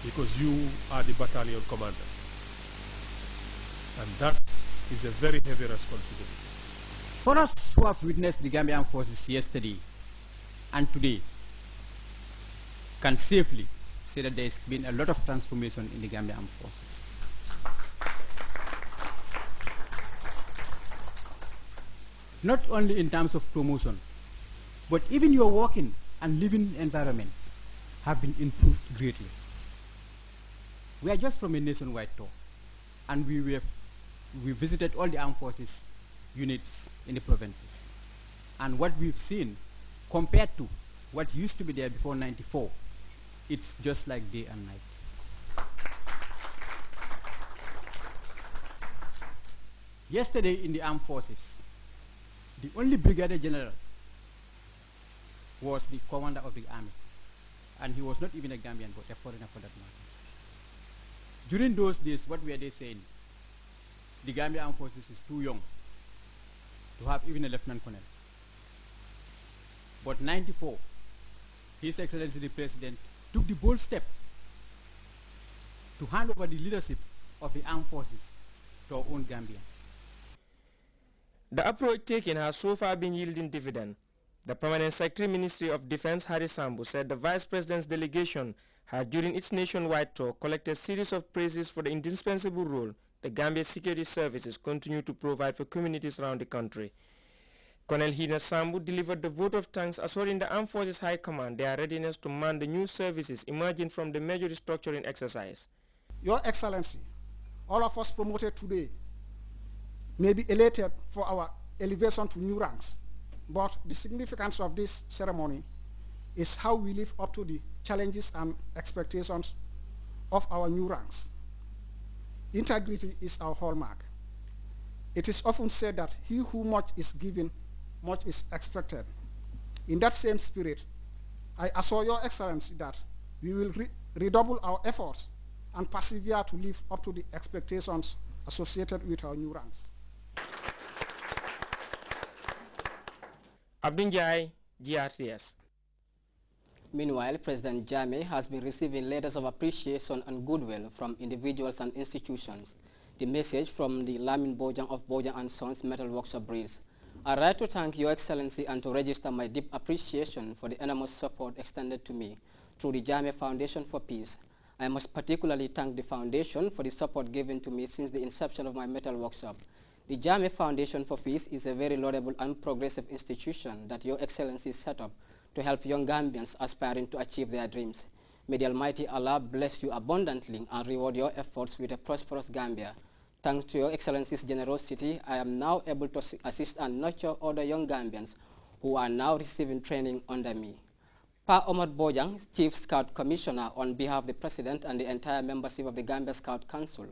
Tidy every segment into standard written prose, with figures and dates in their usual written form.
because you are the battalion commander. And that is a very heavy responsibility. For us who have witnessed the Gambian forces yesterday and today, can safely say that there's been a lot of transformation in the Gambian forces. Not only in terms of promotion, but even your working and living environments have been improved greatly. We are just from a nationwide tour, and we visited all the armed forces units in the provinces. And what we've seen, compared to what used to be there before '94, it's just like day and night. Yesterday in the armed forces, the only brigadier general was the commander of the army, and he was not even a Gambian, but a foreigner for that matter. During those days, what were they saying? The Gambian armed forces is too young to have even a lieutenant colonel. But '94, His Excellency the President took the bold step to hand over the leadership of the armed forces to our own Gambians. The approach taken has so far been yielding dividend. The Permanent Secretary Ministry of Defense, Hari Sambu, said the Vice President's delegation had, during its nationwide tour, collected a series of praises for the indispensable role the Gambia security services continue to provide for communities around the country. Colonel Hina Sambu delivered the vote of thanks, assuring the Armed Forces High Command their readiness to man the new services emerging from the major restructuring exercise. Your Excellency, all of us promoted today may be elated for our elevation to new ranks, but the significance of this ceremony is how we live up to the challenges and expectations of our new ranks. Integrity is our hallmark. It is often said that he who much is given, much is expected. In that same spirit, I assure Your Excellency that we will redouble our efforts and persevere to live up to the expectations associated with our new ranks. Abdinjai, GRTS. Meanwhile, President Jammeh has been receiving letters of appreciation and goodwill from individuals and institutions. The message from the Lamin Bojang of Bojang and Sons Metal Workshop reads, I write to thank Your Excellency and to register my deep appreciation for the enormous support extended to me through the Jammeh Foundation for Peace. I must particularly thank the Foundation for the support given to me since the inception of my metal workshop. The Jammeh Foundation for Peace is a very laudable and progressive institution that Your Excellency set up to help young Gambians aspiring to achieve their dreams. May the Almighty Allah bless you abundantly and reward your efforts with a prosperous Gambia. Thanks to Your Excellency's generosity, I am now able to assist and nurture other young Gambians who are now receiving training under me. Pa Omar Bojang, Chief Scout Commissioner, on behalf of the President and the entire membership of the Gambia Scout Council,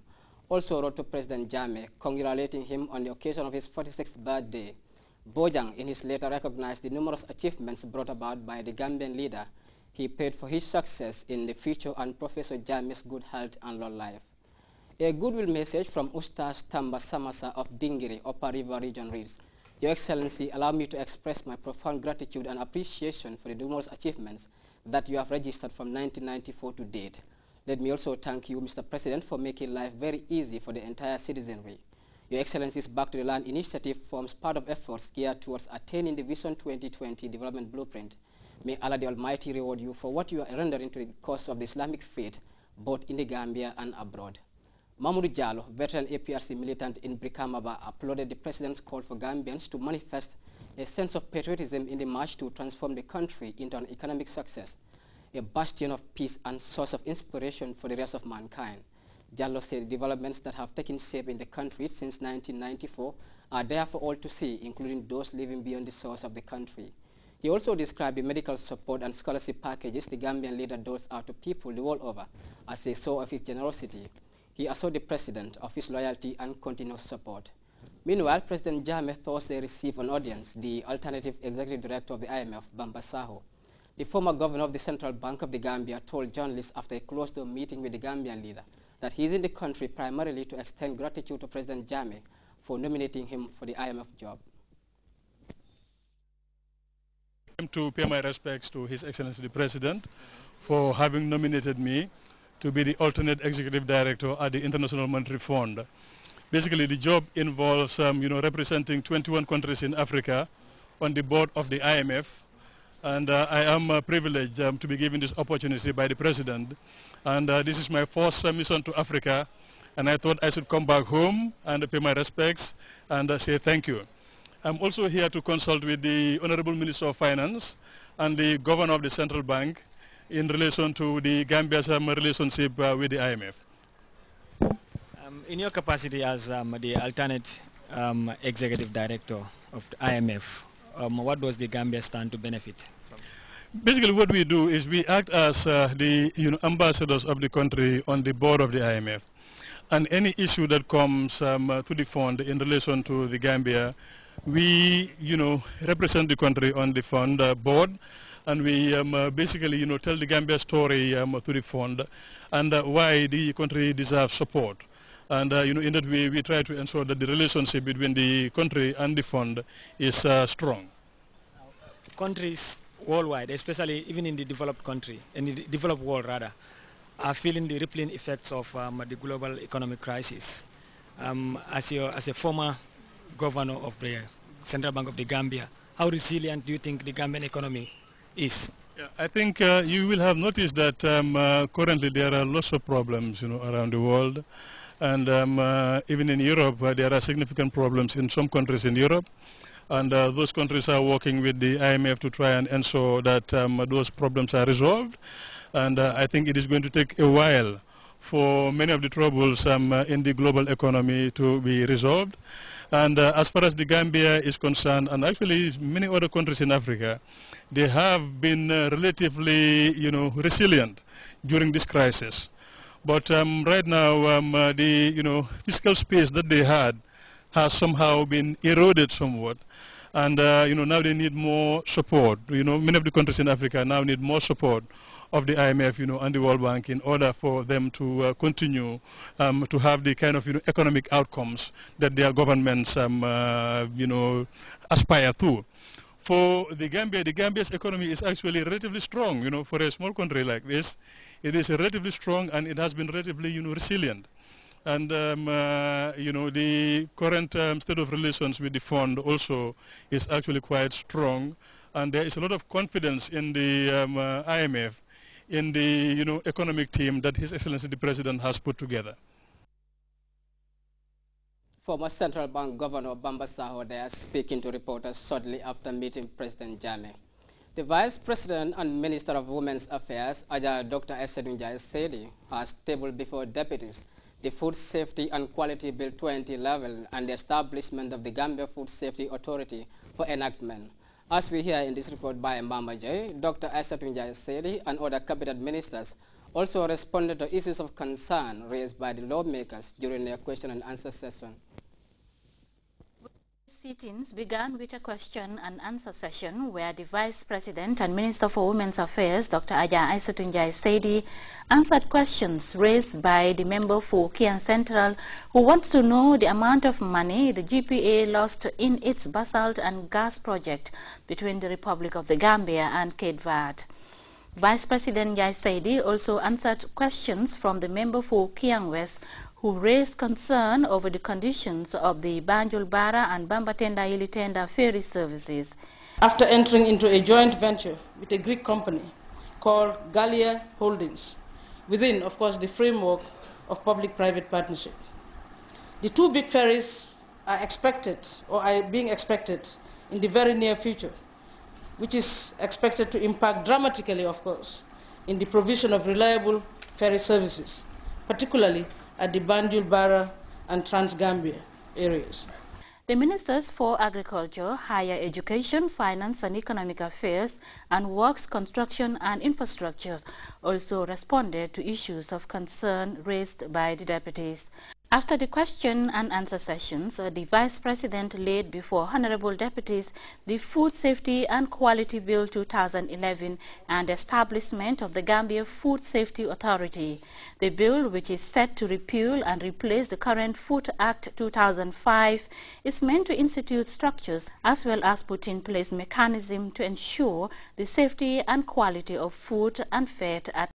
also wrote to President Jammeh, congratulating him on the occasion of his 46th birthday. Bojang, in his letter, recognized the numerous achievements brought about by the Gambian leader. He prayed for his success in the future and Professor Jammeh's good health and long life. A goodwill message from Ustaz Tamba Samasa of Dingiri, Upper River Region reads, Your Excellency, allow me to express my profound gratitude and appreciation for the numerous achievements that you have registered from 1994 to date. Let me also thank you, Mr. President, for making life very easy for the entire citizenry. Your Excellency's Back to the Land initiative forms part of efforts geared towards attaining the Vision 2020 development blueprint. May Allah the Almighty reward you for what you are rendering to the cause of the Islamic faith, both in the Gambia and abroad. Mamoudou Diallo, veteran APRC militant in Brikama, applauded the President's call for Gambians to manifest a sense of patriotism in the march to transform the country into an economic success, a bastion of peace and source of inspiration for the rest of mankind. Diallo said the developments that have taken shape in the country since 1994 are there for all to see, including those living beyond the shores of the country. He also described the medical support and scholarship packages the Gambian leader doles out to people the world over as a show of his generosity. He assured the President of his loyalty and continuous support. Meanwhile, President Jammeh Thursday received an audience the alternative executive director of the IMF, Bamba Saho. The former governor of the Central Bank of the Gambia told journalists after a closed-door meeting with the Gambian leader that he is in the country primarily to extend gratitude to President Jammeh for nominating him for the IMF job. To pay my respects to His Excellency the President for having nominated me to be the alternate executive director at the International Monetary Fund. Basically, the job involves representing 21 countries in Africa on the board of the IMF. And I am privileged to be given this opportunity by the President. And this is my first mission to Africa. And I thought I should come back home and pay my respects and say thank you. I'm also here to consult with the Honorable Minister of Finance and the Governor of the Central Bank in relation to the Gambia's relationship with the IMF. In your capacity as the alternate executive director of the IMF, what does the Gambia stand to benefit from? Basically, what we do is we act as the ambassadors of the country on the board of the IMF. And any issue that comes to the fund in relation to the Gambia, we represent the country on the fund board, and we basically tell the Gambia story to the fund and why the country deserves support. And in that way, we try to ensure that the relationship between the country and the fund is strong. Countries worldwide, especially even in the developed country, in the developed world rather, are feeling the rippling effects of the global economic crisis. As a former governor of the Central Bank of the Gambia, how resilient do you think the Gambian economy is? Yeah, I think you will have noticed that currently there are lots of problems around the world. And even in Europe, there are significant problems in some countries in Europe. And those countries are working with the IMF to try and ensure that those problems are resolved. And I think it is going to take a while for many of the troubles in the global economy to be resolved. And as far as the Gambia is concerned, and actually many other countries in Africa, they have been relatively, resilient during this crisis. But right now, the fiscal space that they had has somehow been eroded somewhat, and now they need more support. Many of the countries in Africa now need more support of the IMF, and the World Bank in order for them to continue to have the kind of economic outcomes that their governments aspire to. For the Gambia, the Gambia's economy is actually relatively strong. For a small country like this, it is relatively strong and it has been relatively resilient. And the current state of relations with the fund also is actually quite strong. And there is a lot of confidence in the IMF, in the economic team that His Excellency the President has put together. Former Central Bank Governor Bamba Saho there speaking to reporters shortly after meeting President Jammeh. The Vice President and Minister of Women's Affairs, Dr. Essedu Njai Sedi, has tabled before deputies the Food Safety and Quality Bill 2011 and the establishment of the Gambia Food Safety Authority for enactment. As we hear in this report by Mbamba J, Dr. Essedu Njai Sedi and other cabinet ministers also responded to issues of concern raised by the lawmakers during their question and answer session. Sit-ins began with a question and answer session where the Vice President and Minister for Women's Affairs, Dr. Aja Aissatou Njie Saidi, answered questions raised by the member for Kiang Central, who wants to know the amount of money the GPA lost in its basalt and gas project between the Republic of the Gambia and Cape Verde. Vice President Njie Saidi also answered questions from the member for Kiang West, who raised concern over the conditions of the Banjul Bara and Bambatenda Yilitenda ferry services. After entering into a joint venture with a Greek company called Gallia Holdings, within, of course, the framework of public-private partnership. The two big ferries are expected, or are being expected, in the very near future, which is expected to impact dramatically, of course, in the provision of reliable ferry services, particularly at the Banjul Bara and Trans-Gambia areas. The Ministers for Agriculture, Higher Education, Finance and Economic Affairs, and Works, Construction and Infrastructure also responded to issues of concern raised by the deputies. After the question and answer sessions, the Vice President laid before Honorable Deputies the Food Safety and Quality Bill 2011 and establishment of the Gambia Food Safety Authority. The bill, which is set to repeal and replace the current Food Act 2005, is meant to institute structures as well as put in place mechanisms to ensure the safety and quality of food and fed at